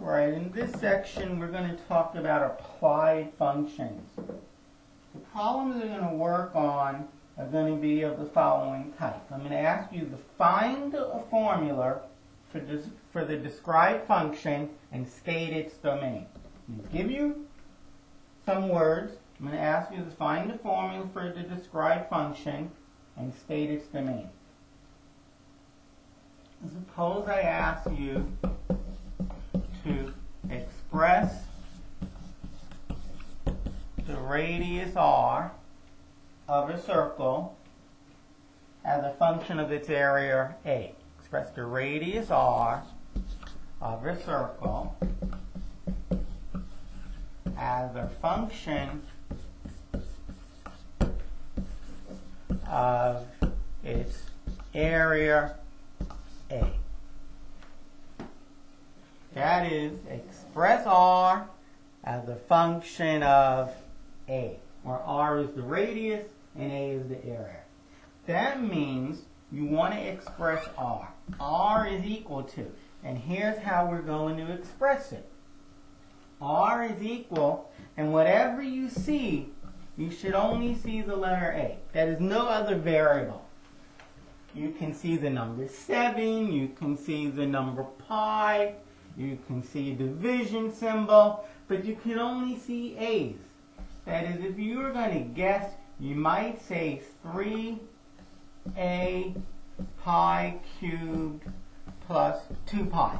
Right, in this section we're going to talk about applied functions. The problems we're going to work on are going to be of the following type. I'm going to ask you to find a formula for the described function and state its domain. I'm going to give you some words. I'm going to ask you to find the formula for the described function and state its domain. Suppose I ask you to express the radius r of a circle as a function of its area a. Express the radius r of a circle as a function of its area a. That is, express r as a function of a, where r is the radius and a is the area. That means you want to express r. R is equal to, and here's how we're going to express it. R is equal, and whatever you see, you should only see the letter a. That is no other variable. You can see the number 7, you can see the number pi, you can see a division symbol, but you can only see a's. That is, if you were going to guess, you might say 3a pi cubed plus 2 pi.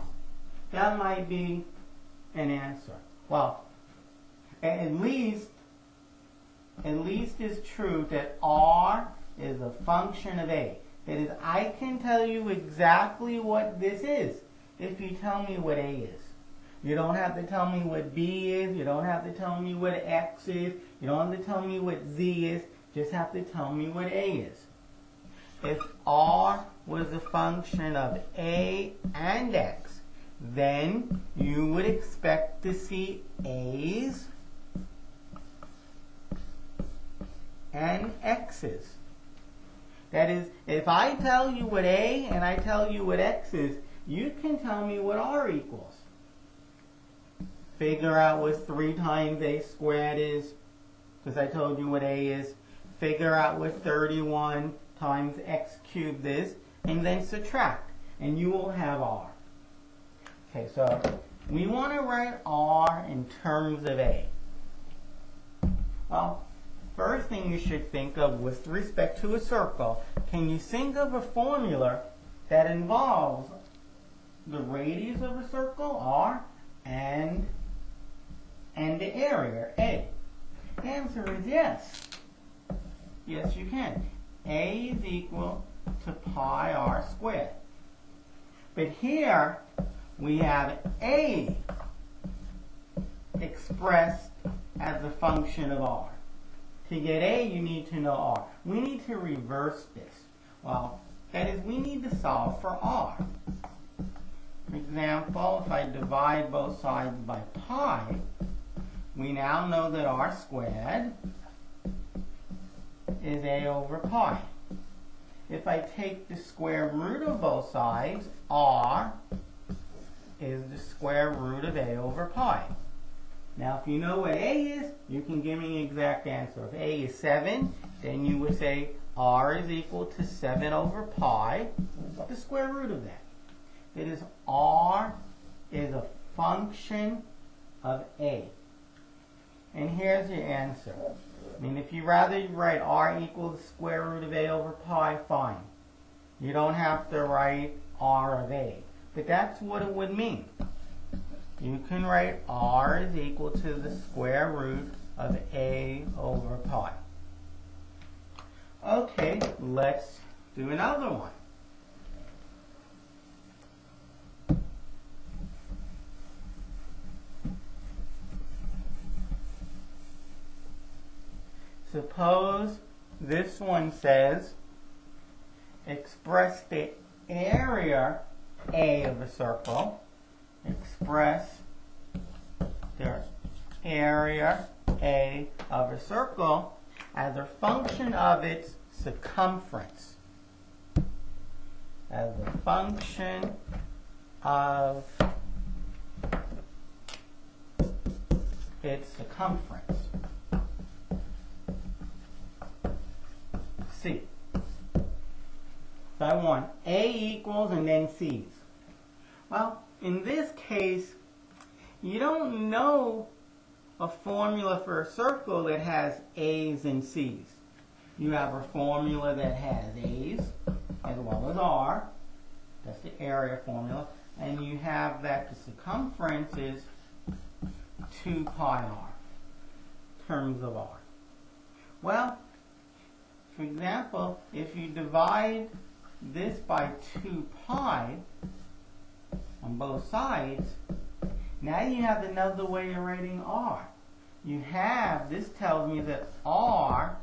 That might be an answer. Well, at least it's true that r is a function of a. That is, I can tell you exactly what this is if you tell me what a is. You don't have to tell me what b is. You don't have to tell me what x is. You don't have to tell me what z is. Just have to tell me what a is. If r was a function of a and x, then you would expect to see a's and x's. That is, if I tell you what a and I tell you what x is, you can tell me what r equals. Figure out what 3 times a squared is, because I told you what a is. Figure out what 31 times x cubed is, and then subtract, and you will have r. Okay, so we want to write r in terms of a. Well, first thing you should think of with respect to a circle, can you think of a formula that involves the radius of a circle, r, and the area, a? The answer is yes. Yes, you can. A is equal to pi r squared. But here we have a expressed as a function of r. To get a, you need to know r. We need to reverse this. Well, that is, we need to solve for r. For example, if I divide both sides by pi, we now know that r squared is a over pi. If I take the square root of both sides, r is the square root of a over pi. Now, if you know what a is, you can give me an exact answer. If a is 7, then you would say r is equal to 7 over pi, the square root of that. It is r is a function of a. And here's your answer. I mean, if you rather write r equals the square root of a over pi, fine. You don't have to write r of a. But that's what it would mean. You can write r is equal to the square root of a over pi. Okay, let's do another one. Suppose this one says, express the area A of a circle, express the area A of a circle as a function of its circumference. As a function of its circumference. C. So I want A equals and then C's. Well, in this case, you don't know a formula for a circle that has A's and C's. You have a formula that has A's as well as R. That's the area formula. And you have that the circumference is 2 pi r, terms of r. Well, for example, if you divide this by 2 pi on both sides, now you have another way of writing r. You have, this tells me that r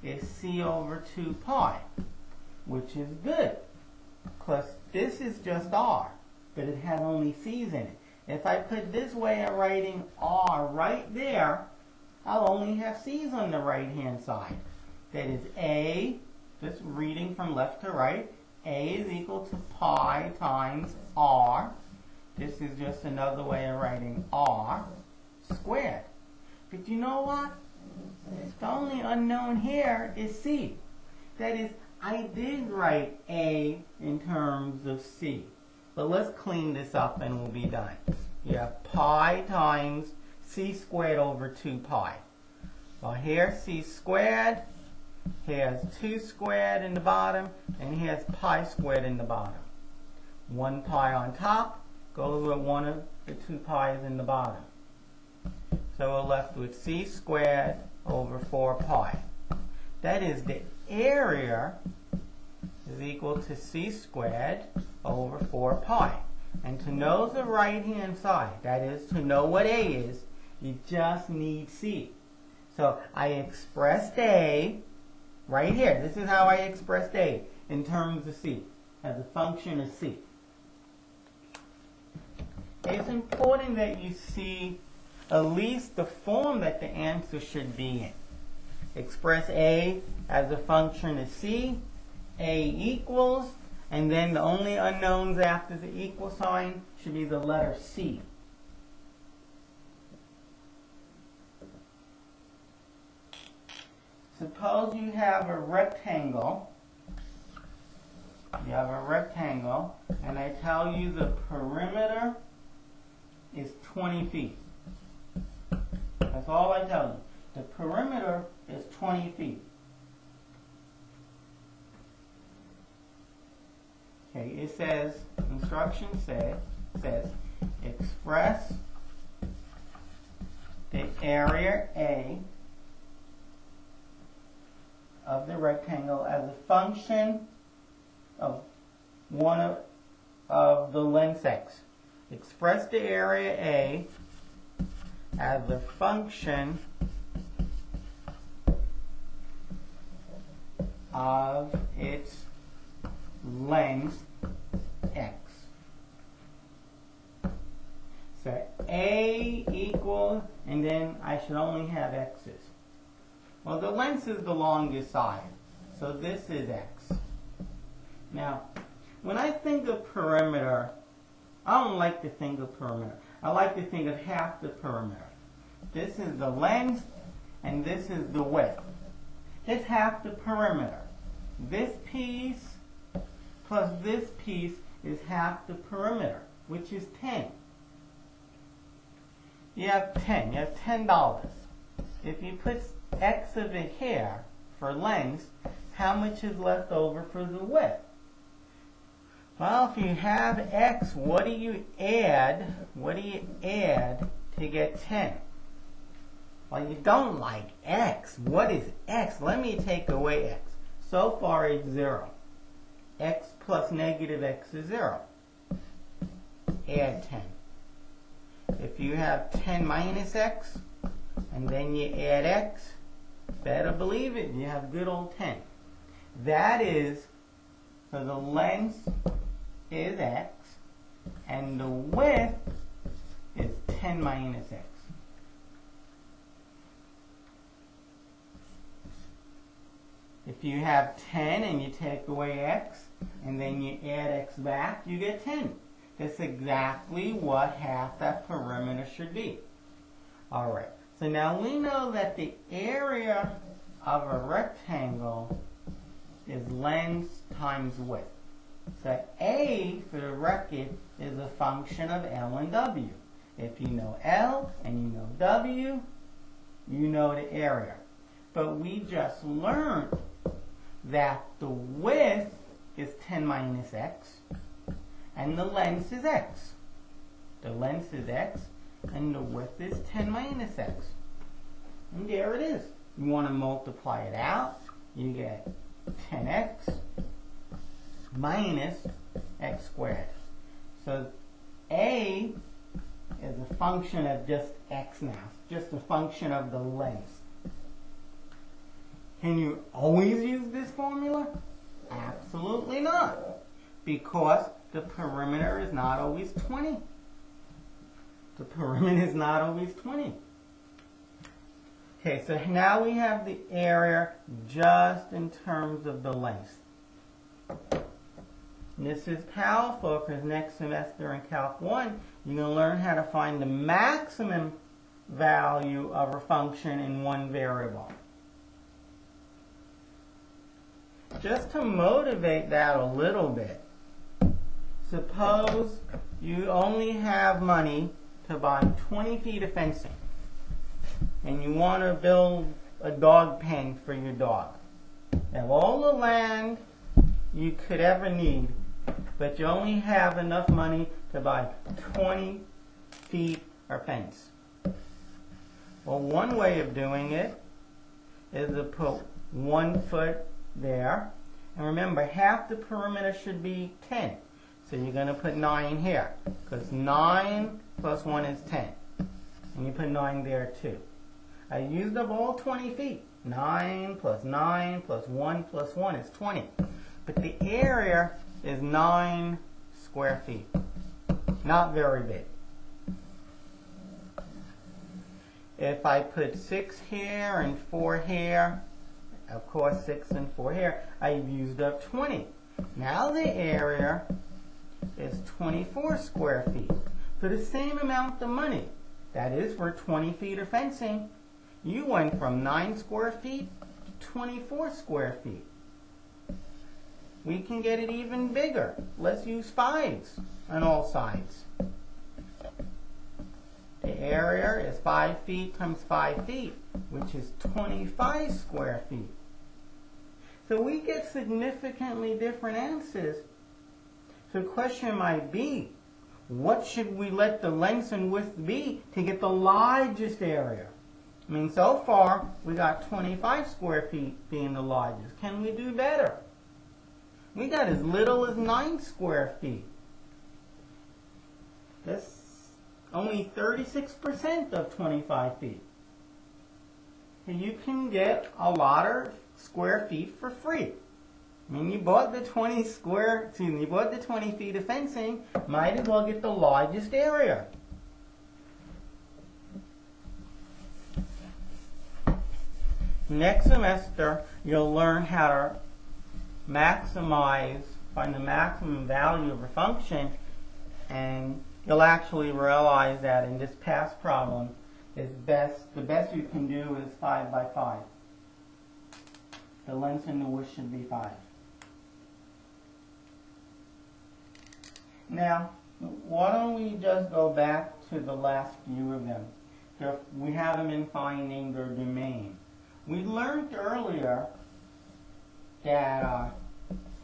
is c over 2 pi, which is good, because this is just r, but it has only c's in it. If I put this way of writing r right there, I'll only have c's on the right-hand side. That is a, just reading from left to right, a is equal to pi times r. This is just another way of writing r squared. But you know what? The only unknown here is c. That is, I did write a in terms of c. But let's clean this up and we'll be done. You have pi times c squared over 2 pi. Well, here's c squared, here's 2 squared in the bottom, and here's pi squared in the bottom. 1 pi on top goes with one of the 2 pi's in the bottom. So we're left with c squared over 4 pi. That is, the area is equal to c squared over 4 pi. And to know the right-hand side, that is, to know what a is, you just need c. So I expressed a right here. This is how I expressed a in terms of c, as a function of c. It's important that you see at least the form that the answer should be in. Express a as a function of c, a equals, and then the only unknowns after the equal sign should be the letter c. Suppose you have a rectangle. You have a rectangle, and I tell you the perimeter is 20 feet. That's all I tell you. The perimeter is 20 feet. Okay, it says, instruction says express the area A of the rectangle as a function of one of the lengths x. Express the area A as a function of its length x. So A equals, and then I should only have x's. Well, the length is the longest side, so this is x. Now, when I think of perimeter, I don't like to think of perimeter. I like to think of half the perimeter. This is the length, and this is the width. It's half the perimeter. This piece plus this piece is half the perimeter, which is 10. You have 10. You have $10. If you put x of it here for length, how much is left over for the width? Well, if you have x, what do you add? What do you add to get 10? Well, you don't like x. What is x? Let me take away x. So far, it's 0. X plus negative x is 0. Add 10. If you have 10 minus x, and then you add x, better believe it, you have good old 10. That is, so the length is x, and the width is 10 minus x. If you have 10 and you take away x, and then you add x back, you get 10. That's exactly what half that perimeter should be. Alright, so now we know that the area of a rectangle is length times width. So A, for the record, is a function of L and W. If you know L and you know W, you know the area. But we just learned that the width is 10 minus x, and the length is x. The length is x, and the width is 10 minus x. And there it is. You want to multiply it out, you get 10x minus x squared. So A is a function of just x now, just a function of the length. Can you always use this formula? Absolutely not, because the perimeter is not always 20. The perimeter is not always 20. Okay, so now we have the area just in terms of the length. And this is powerful because next semester in Calc 1, you're going to learn how to find the maximum value of a function in one variable. Just to motivate that a little bit, suppose you only have money to buy 20 feet of fencing and you want to build a dog pen for your dog. You have all the land you could ever need, but you only have enough money to buy 20 feet of fence. Well, one way of doing it is to put 1 foot there. And remember, half the perimeter should be 10. So you're going to put 9 here, because 9 plus 1 is 10. And you put 9 there too. I used up all 20 feet. 9 plus 9 plus 1 plus 1 is 20. But the area is 9 square feet. Not very big. If I put 6 here and 4 here, of course 6 and 4 here, I've used up 20. Now the area is 24 square feet. For the same amount of money, that is for 20 feet of fencing, you went from 9 square feet to 24 square feet. We can get it even bigger. Let's use 5s on all sides. The area is 5 feet times 5 feet, which is 25 square feet. So we get significantly different answers. So the question might be, what should we let the length and width be to get the largest area? I mean, so far, we got 25 square feet being the largest. Can we do better? We got as little as 9 square feet. That's only 36% of 25 feet. And you can get a lot of square feet for free. I mean, you bought the 20 feet of fencing, might as well get the largest area. Next semester, you'll learn how to find the maximum value of a function, and you'll actually realize that in this past problem, the best you can do is 5 by 5. The length and the width should be 5. Now, why don't we just go back to the last few of them. So we have them in finding their domain. We learned earlier that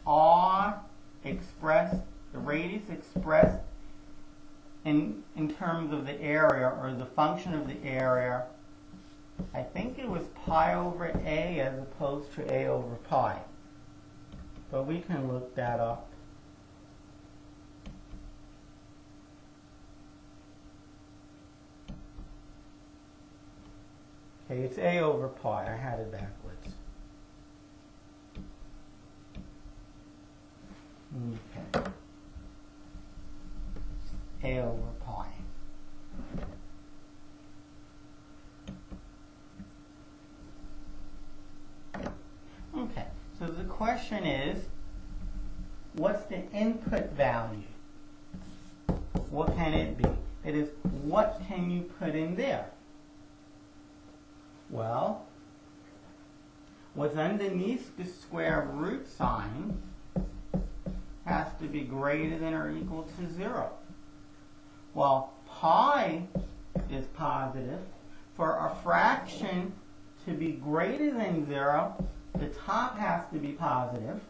R expressed, the radius expressed in terms of the area, or the function of the area, I think it was pi over a as opposed to a over pi. But we can look that up. Okay, it's a over pi. I had it backwards. Okay. A over pi. Okay, so the question is, what's the input value? What can it be? It is, what can you put in there? Well, what's underneath the square root sign has to be greater than or equal to 0. Well, pi is positive. For a fraction to be greater than 0, the top has to be positive,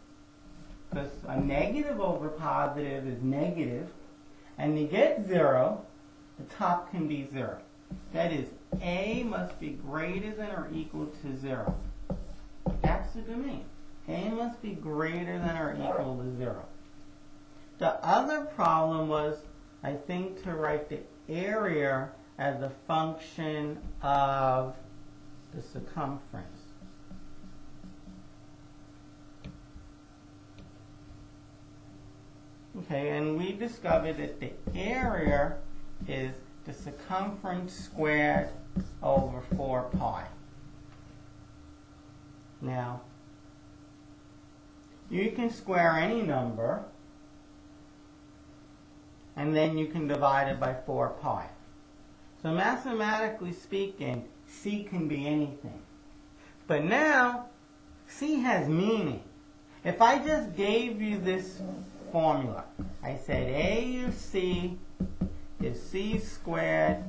because a negative over positive is negative, and to get 0, the top can be 0. That is, a must be greater than or equal to 0. That's the domain. A must be greater than or equal to 0. The other problem was, I think, to write the area as a function of the circumference. Okay, and we discovered that the area is the circumference squared over 4 pi. Now, you can square any number, and then you can divide it by 4 pi. So mathematically speaking, C can be anything. But now, C has meaning. If I just gave you this formula, I said A of C is C squared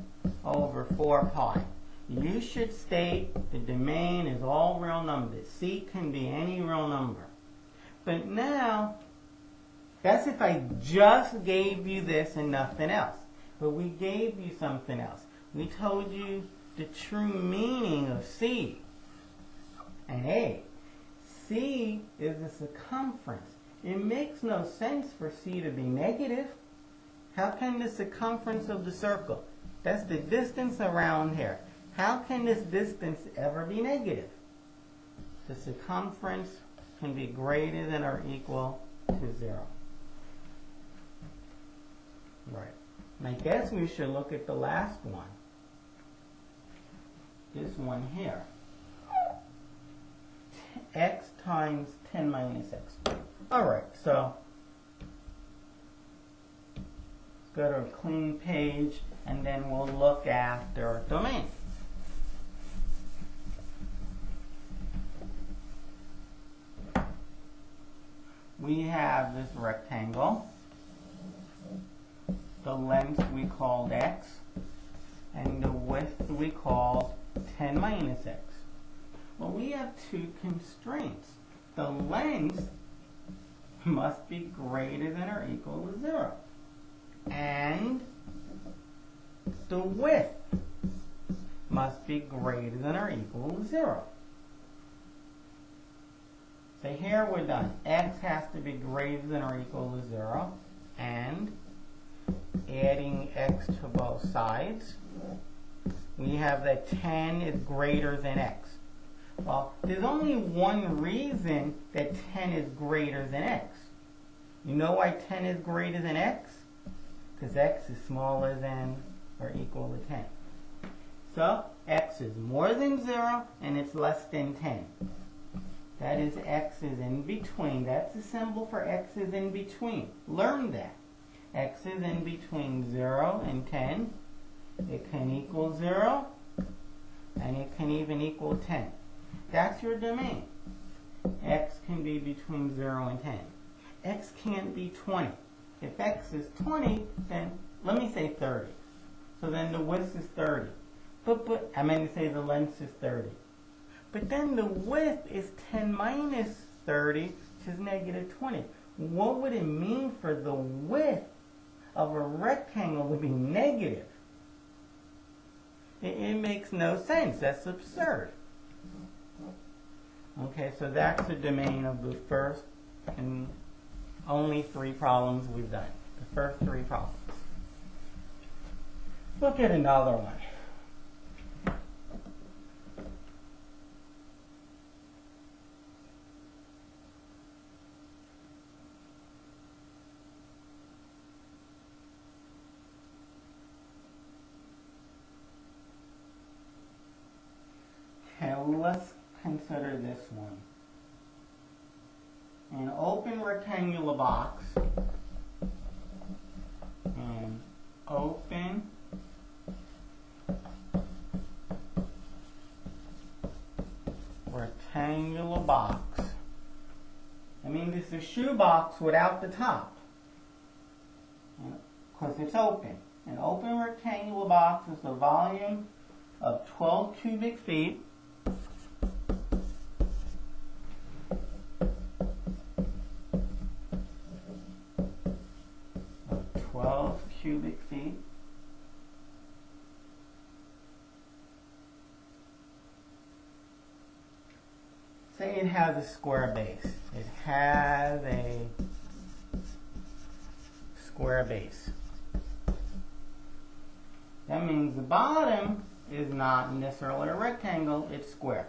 over 4 pi. You should state the domain is all real numbers. C can be any real number. But now, that's if I just gave you this and nothing else. But we gave you something else. We told you the true meaning of C and A. C is the circumference. It makes no sense for C to be negative. How can the circumference of the circle, that's the distance around here, how can this distance ever be negative? The circumference can be greater than or equal to 0. Right. And I guess we should look at the last one. This one here. X times 10 minus x. Alright, so let's go to a clean page, and then we'll look after domain. We have this rectangle. The length we called x, and the width we called 10 minus x. Well, we have two constraints. The length must be greater than or equal to 0. And the width must be greater than or equal to 0. So here we're done. X has to be greater than or equal to 0. And adding x to both sides, we have that 10 is greater than x. Well, there's only one reason that 10 is greater than x. You know why 10 is greater than x? Because x is smaller than or equal to 10. So, x is more than 0 and it's less than 10. That is, x is in between. That's the symbol for x is in between. Learn that. X is in between 0 and 10. It can equal 0, and it can even equal 10. That's your domain. X can be between 0 and 10. X can't be 20. If x is 20, then let me say 30. So then the width is 30. But I meant to say the length is 30. But then the width is 10 minus 30, which is negative 20. What would it mean for the width of a rectangle to be negative? It makes no sense. That's absurd. Okay, so that's the domain of the first and only 3 problems we've done. The first 3 problems. Look at another one. Okay, let's consider this one. An open rectangular box. An open I mean, it's a shoebox without the top. Because it's open. An open rectangular box is the volume of 12 cubic feet. Of 12 cubic feet. Say it has a square base. It has a square base. That means the bottom is not necessarily a rectangle, it's square.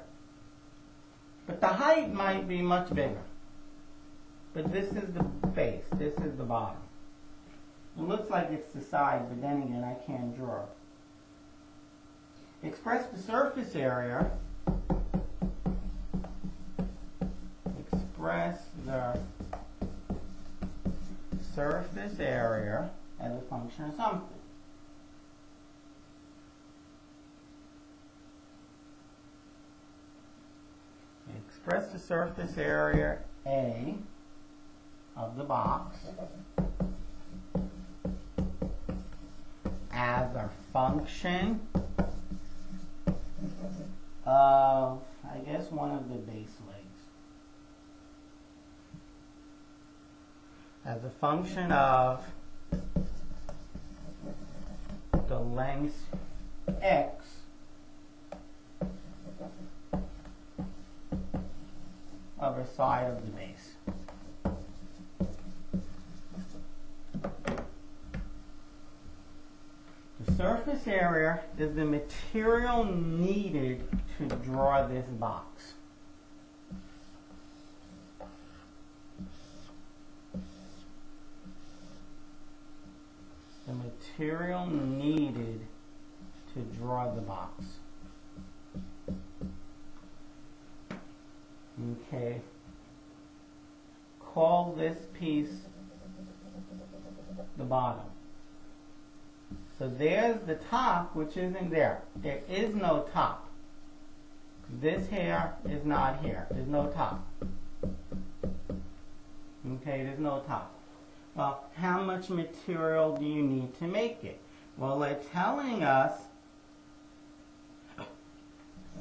But the height might be much bigger. But this is the base, this is the bottom. It looks like it's the side, but then again, I can't draw. Express the surface area. Express the surface area as a function of something. Express the surface area A of the box as a function of, I guess, one of the base legs. As a function of the length x of a side of the base. The surface area is the material needed to draw this box. The material needed to draw the box. Okay. Call this piece the bottom. So there's the top, which isn't there. There is no top. This here is not here. There's no top. Okay, there's no top. Well, how much material do you need to make it? Well, they're telling us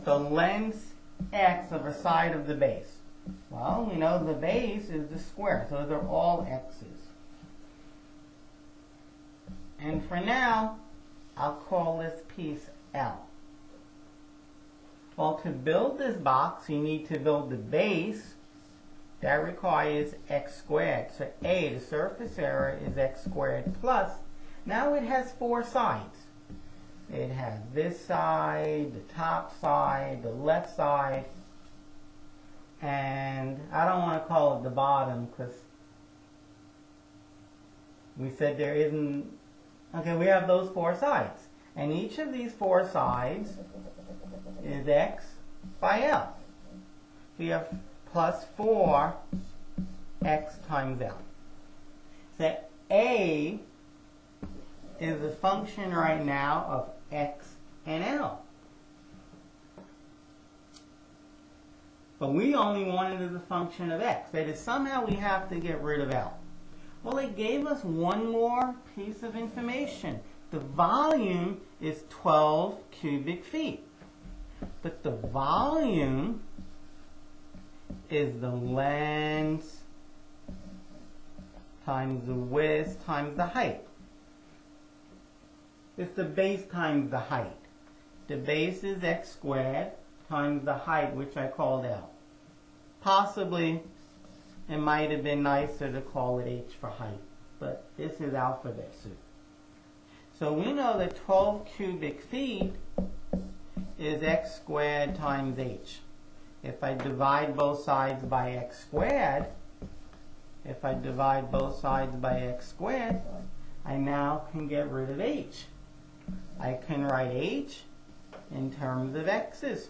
the length x of a side of the base. Well, we know the base is the square, so those are all x's. And for now, I'll call this piece L. Well, to build this box, you need to build the base. That requires x squared. So A, the surface area, is x squared plus. Now it has four sides. It has this side, the top side, the left side, and I don't want to call it the bottom because we said there isn't. Okay, we have those four sides. And each of these four sides is x by L. So you have plus 4 x times L. So A is a function right now of x and L. But we only want it as a function of x. That is, somehow we have to get rid of L. Well, it gave us one more piece of information. The volume is 12 cubic feet. But the volume is the length times the width times the height. It's the base times the height. The base is x squared times the height, which I called L. Possibly it might have been nicer to call it h for height, but this is alphabet soup. So we know that 12 cubic feet is x squared times h. If I divide both sides by x squared, I now can get rid of h. I can write h in terms of x's.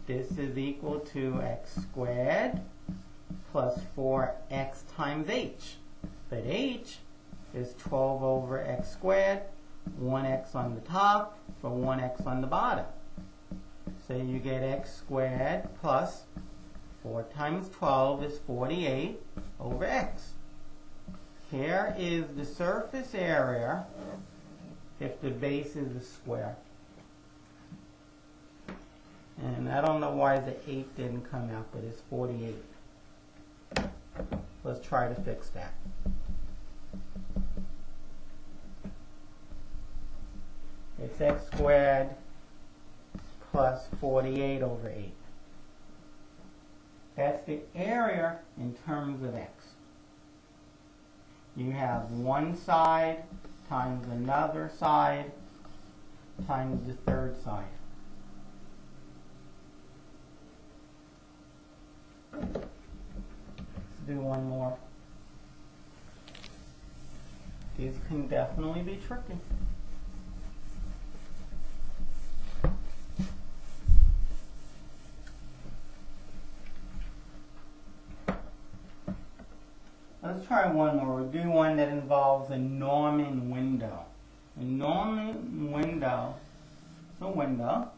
This is equal to x squared plus 4x times h. But h is 12 over x squared, 1x on the top for 1x on the bottom. So you get x squared plus 4 times 12 is 48 over x. Here is the surface area if the base is a square. And I don't know why the 8 didn't come out, but it's 48. Let's try to fix that. It's x squared plus 48 over 8. That's the area in terms of x. You have one side times another side times the third side. Let's do one more. These can definitely be tricky. Let's try one more. We'll do one that involves a Norman window. A Norman window is a window.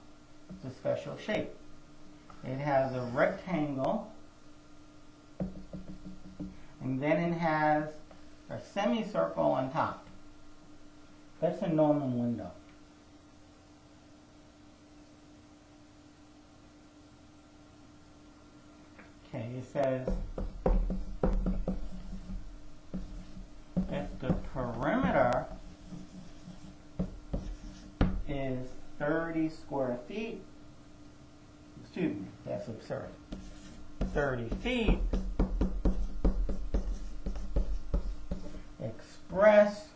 It's a special shape. It has a rectangle, and then it has a semicircle on top. That's a Norman window. Okay, it says if the perimeter is 30 square feet, excuse me, that's absurd, 30 feet, express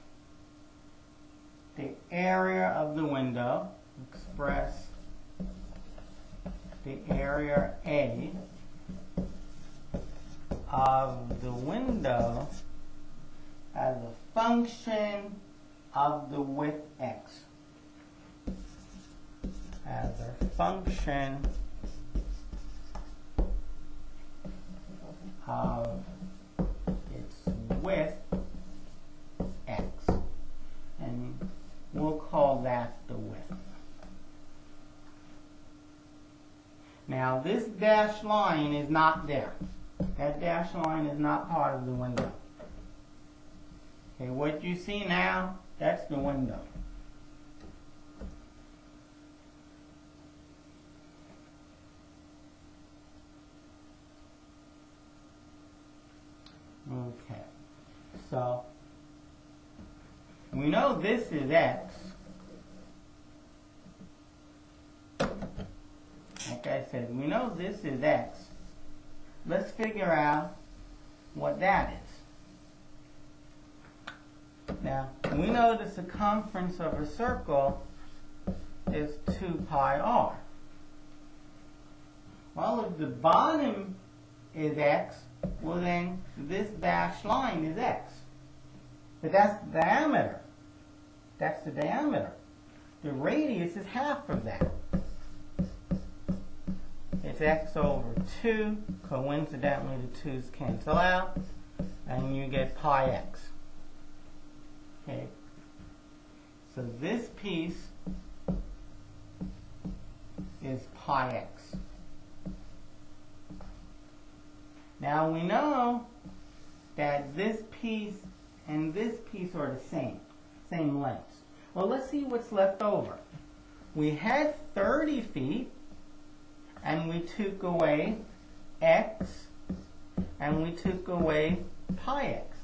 the area of the window, express the area A of the window as a function of the width x. As a function of its width x. And we'll call that the width. Now this dashed line is not there. That dashed line is not part of the window. Okay, what you see now, that's the window. Okay, so we know this is x. Like I said, we know this is x. Let's figure out what that is. Now, we know the circumference of a circle is 2 pi r. Well, if the bottom is x, well then this dashed line is x. But that's the diameter. That's the diameter. The radius is half of that. It's x over 2. Coincidentally, the 2's cancel out, and you get pi x. Okay. So this piece is pi x. Now we know that this piece and this piece are the same lengths. Well, let's see what's left over. We had 30 feet, and we took away x, and we took away pi x.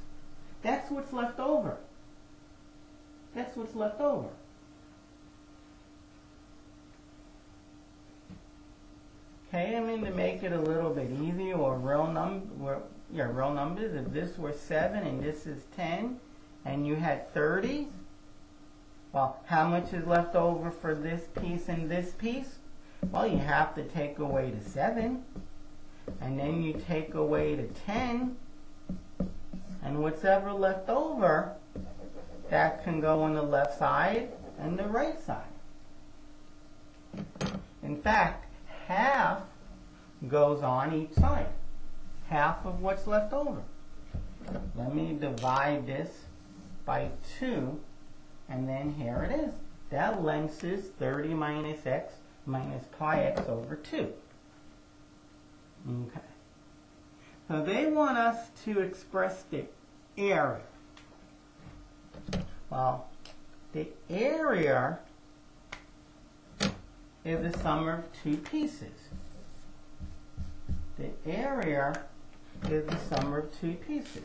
That's what's left over. That's what's left over. Okay, I mean, to make it a little bit easier, or real numbers, if this were 7 and this is 10, and you had 30, well, how much is left over for this piece and this piece? Well, you have to take away the 7, and then you take away the 10, and what's ever left over, that can go on the left side and the right side. In fact, half goes on each side. Half of what's left over. Let me divide this by 2, and then here it is. That length is 30 minus x minus pi x over 2. Okay. So they want us to express the area. Well, the area is the sum of two pieces. The area is the sum of two pieces.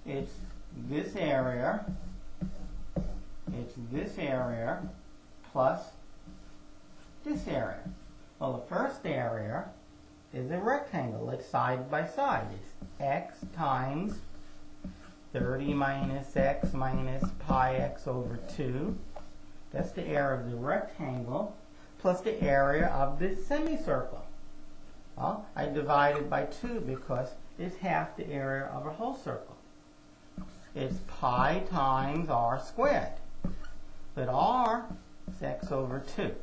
It's this area plus this area. Well, the first area is a rectangle. It's side by side. It's x times 30 minus x minus pi x over 2. That's the area of the rectangle plus the area of the semicircle. Well, I divided by 2 because it's half the area of a whole circle. It's pi times r squared. But r is x over 2.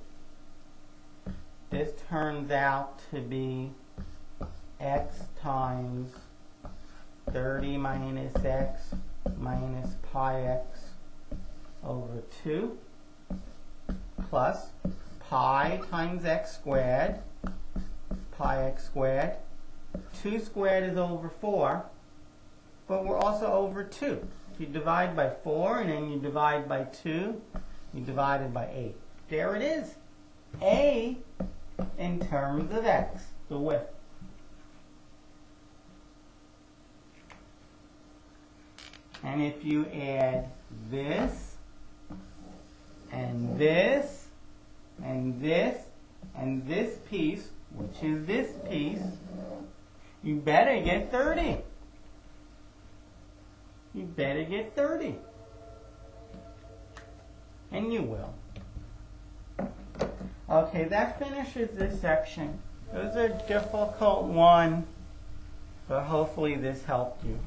This turns out to be x times 30 minus x minus pi x over 2 plus pi times x squared, pi x squared. 2 squared is over 4, but we're also over 2. If you divide by 4 and then you divide by 2, you divide it by 8. There it is. A in terms of x, the width. And if you add this, and this, and this, and this piece, which is this piece, you better get 30. You better get 30. And you will. Okay, that finishes this section. It was a difficult one, but hopefully this helped you.